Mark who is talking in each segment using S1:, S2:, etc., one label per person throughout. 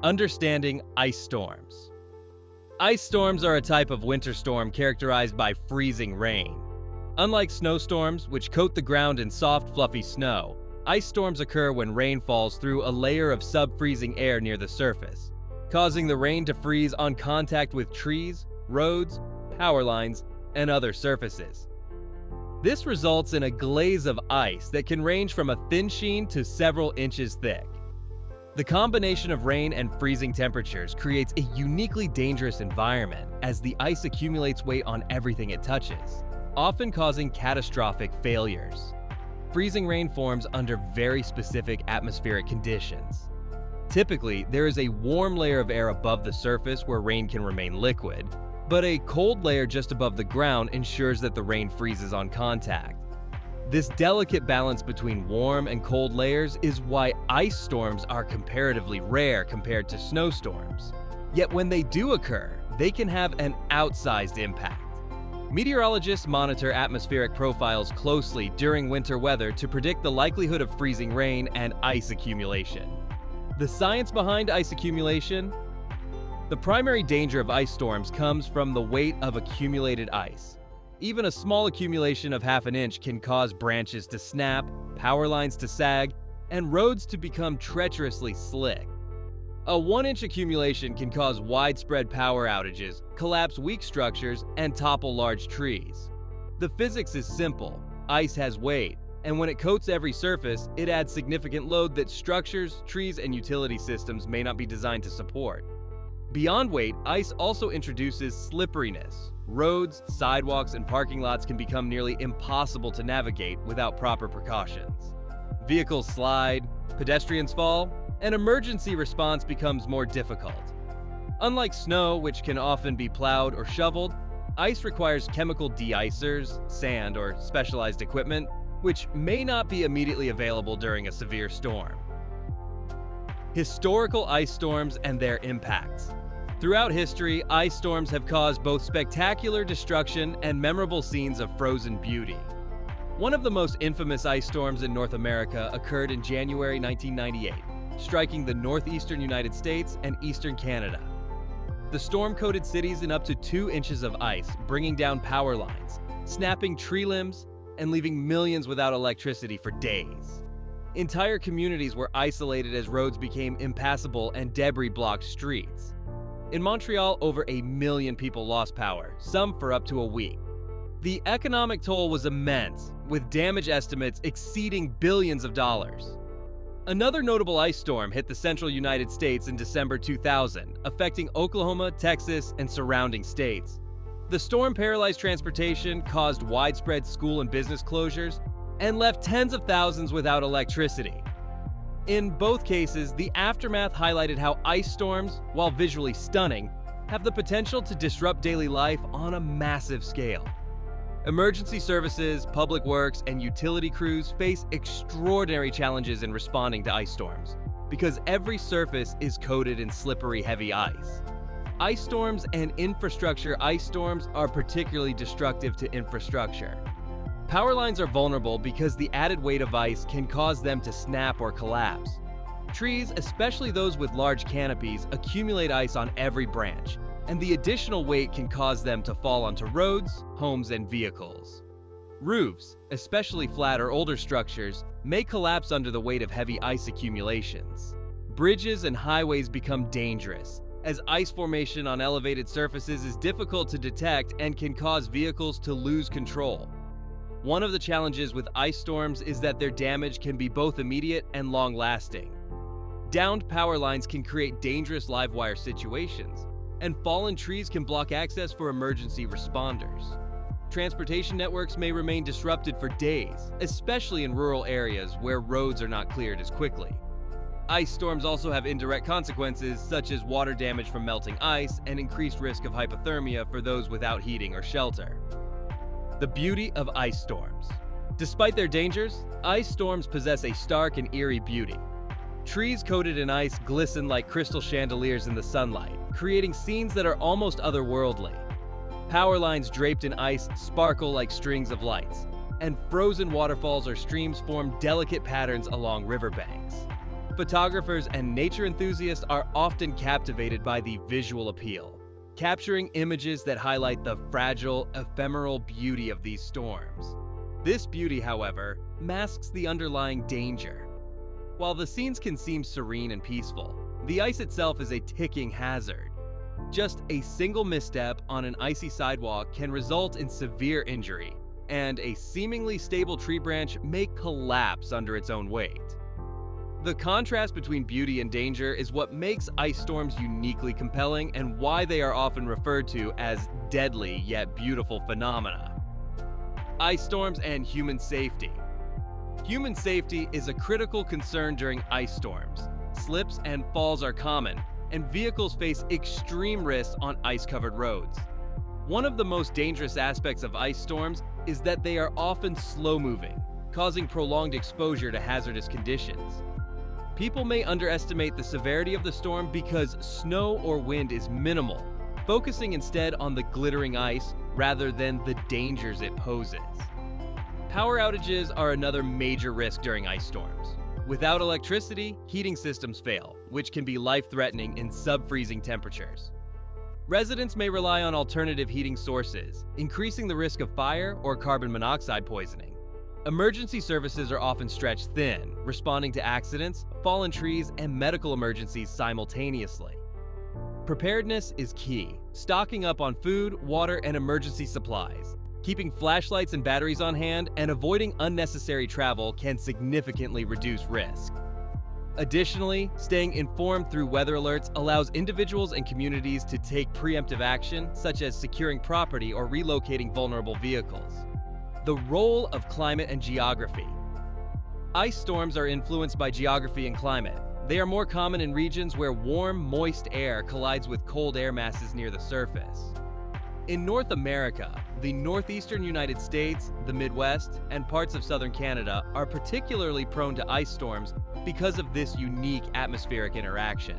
S1: Understanding ice storms. Ice storms are a type of winter storm characterized by freezing rain. Unlike snowstorms, which coat the ground in soft, fluffy snow, ice storms occur when rain falls through a layer of sub-freezing air near the surface, causing the rain to freeze on contact with trees, roads, power lines, and other surfaces. This results in a glaze of ice that can range from a thin sheen to several inches thick. The combination of rain and freezing temperatures creates a uniquely dangerous environment as the ice accumulates weight on everything it touches, often causing catastrophic failures. Freezing rain forms under very specific atmospheric conditions. Typically, there is a warm layer of air above the surface where rain can remain liquid, but a cold layer just above the ground ensures that the rain freezes on contact. This delicate balance between warm and cold layers is why ice storms are comparatively rare compared to snowstorms. Yet when they do occur, they can have an outsized impact. Meteorologists monitor atmospheric profiles closely during winter weather to predict the likelihood of freezing rain and ice accumulation. The science behind ice accumulation? The primary danger of ice storms comes from the weight of accumulated ice. Even a small accumulation of half an inch can cause branches to snap, power lines to sag, and roads to become treacherously slick. A 1-inch accumulation can cause widespread power outages, collapse weak structures, and topple large trees. The physics is simple. Ice has weight, and when it coats every surface, it adds significant load that structures, trees, and utility systems may not be designed to support. Beyond weight, ice also introduces slipperiness. Roads, sidewalks, and parking lots can become nearly impossible to navigate without proper precautions. Vehicles slide, pedestrians fall, and emergency response becomes more difficult. Unlike snow, which can often be plowed or shoveled, ice requires chemical de-icers, sand, or specialized equipment, which may not be immediately available during a severe storm. Historical ice storms and their impacts. Throughout history, ice storms have caused both spectacular destruction and memorable scenes of frozen beauty. One of the most infamous ice storms in North America occurred in January 1998, striking the northeastern United States and eastern Canada. The storm coated cities in up to 2 inches of ice, bringing down power lines, snapping tree limbs, and leaving millions without electricity for days. Entire communities were isolated as roads became impassable and debris blocked streets. In Montreal, over 1 million people lost power, some for up to a week. The economic toll was immense, with damage estimates exceeding billions of dollars. Another notable ice storm hit the central United States in December 2000, affecting Oklahoma, Texas, and surrounding states. The storm paralyzed transportation, caused widespread school and business closures, and left tens of thousands without electricity. In both cases, the aftermath highlighted how ice storms, while visually stunning, have the potential to disrupt daily life on a massive scale. Emergency services, public works, and utility crews face extraordinary challenges in responding to ice storms, because every surface is coated in slippery, heavy ice. Ice storms and infrastructure ice storms are particularly destructive to infrastructure. Power lines are vulnerable because the added weight of ice can cause them to snap or collapse. Trees, especially those with large canopies, accumulate ice on every branch, and the additional weight can cause them to fall onto roads, homes, and vehicles. Roofs, especially flat or older structures, may collapse under the weight of heavy ice accumulations. Bridges and highways become dangerous, as ice formation on elevated surfaces is difficult to detect and can cause vehicles to lose control. One of the challenges with ice storms is that their damage can be both immediate and long-lasting. Downed power lines can create dangerous live wire situations, and fallen trees can block access for emergency responders. Transportation networks may remain disrupted for days, especially in rural areas where roads are not cleared as quickly. Ice storms also have indirect consequences, such as water damage from melting ice and increased risk of hypothermia for those without heating or shelter. The beauty of ice storms. Despite their dangers, ice storms possess a stark and eerie beauty. Trees coated in ice glisten like crystal chandeliers in the sunlight, creating scenes that are almost otherworldly. Power lines draped in ice sparkle like strings of lights, and frozen waterfalls or streams form delicate patterns along riverbanks. Photographers and nature enthusiasts are often captivated by the visual appeal, capturing images that highlight the fragile, ephemeral beauty of these storms. This beauty, however, masks the underlying danger. While the scenes can seem serene and peaceful, the ice itself is a ticking hazard. Just a single misstep on an icy sidewalk can result in severe injury, and a seemingly stable tree branch may collapse under its own weight. The contrast between beauty and danger is what makes ice storms uniquely compelling and why they are often referred to as deadly yet beautiful phenomena. Ice storms and human safety. Human safety is a critical concern during ice storms. Slips and falls are common, and vehicles face extreme risks on ice-covered roads. One of the most dangerous aspects of ice storms is that they are often slow-moving, causing prolonged exposure to hazardous conditions. People may underestimate the severity of the storm because snow or wind is minimal, focusing instead on the glittering ice rather than the dangers it poses. Power outages are another major risk during ice storms. Without electricity, heating systems fail, which can be life-threatening in sub-freezing temperatures. Residents may rely on alternative heating sources, increasing the risk of fire or carbon monoxide poisoning. Emergency services are often stretched thin, responding to accidents, fallen trees, and medical emergencies simultaneously. Preparedness is key, stocking up on food, water, and emergency supplies. Keeping flashlights and batteries on hand and avoiding unnecessary travel can significantly reduce risk. Additionally, staying informed through weather alerts allows individuals and communities to take preemptive action, such as securing property or relocating vulnerable vehicles. The role of climate and geography. Ice storms are influenced by geography and climate. They are more common in regions where warm, moist air collides with cold air masses near the surface. In North America, the northeastern United States, the Midwest, and parts of southern Canada are particularly prone to ice storms because of this unique atmospheric interaction.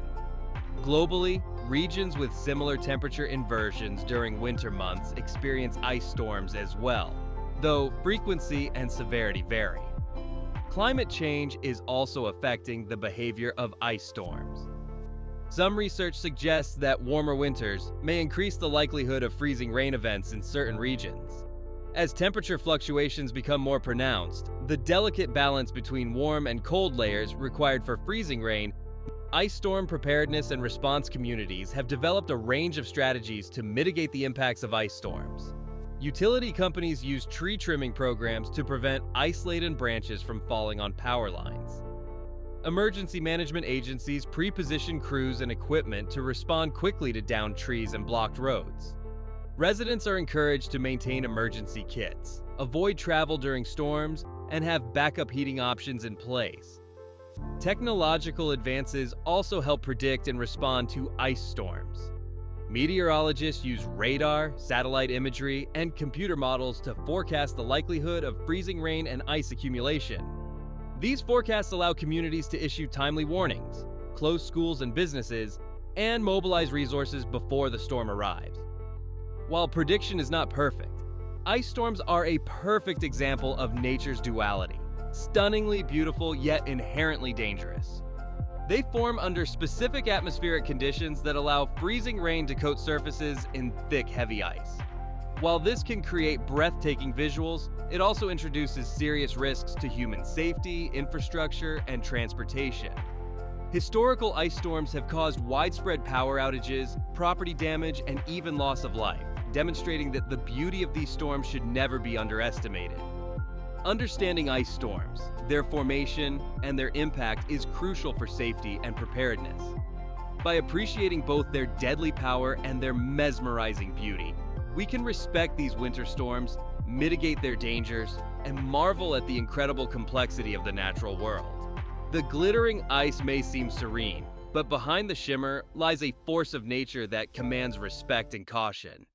S1: Globally, regions with similar temperature inversions during winter months experience ice storms as well, though frequency and severity vary. Climate change is also affecting the behavior of ice storms. Some research suggests that warmer winters may increase the likelihood of freezing rain events in certain regions. As temperature fluctuations become more pronounced, the delicate balance between warm and cold layers required for freezing rain, ice storm preparedness and response communities have developed a range of strategies to mitigate the impacts of ice storms. Utility companies use tree trimming programs to prevent ice-laden branches from falling on power lines. Emergency management agencies pre-position crews and equipment to respond quickly to downed trees and blocked roads. Residents are encouraged to maintain emergency kits, avoid travel during storms, and have backup heating options in place. Technological advances also help predict and respond to ice storms. Meteorologists use radar, satellite imagery, and computer models to forecast the likelihood of freezing rain and ice accumulation. These forecasts allow communities to issue timely warnings, close schools and businesses, and mobilize resources before the storm arrives. While prediction is not perfect, ice storms are a perfect example of nature's duality, stunningly beautiful yet inherently dangerous. They form under specific atmospheric conditions that allow freezing rain to coat surfaces in thick, heavy ice. While this can create breathtaking visuals, it also introduces serious risks to human safety, infrastructure, and transportation. Historical ice storms have caused widespread power outages, property damage, and even loss of life, demonstrating that the beauty of these storms should never be underestimated. Understanding ice storms, their formation, and their impact is crucial for safety and preparedness. By appreciating both their deadly power and their mesmerizing beauty, we can respect these winter storms, mitigate their dangers, and marvel at the incredible complexity of the natural world. The glittering ice may seem serene, but behind the shimmer lies a force of nature that commands respect and caution.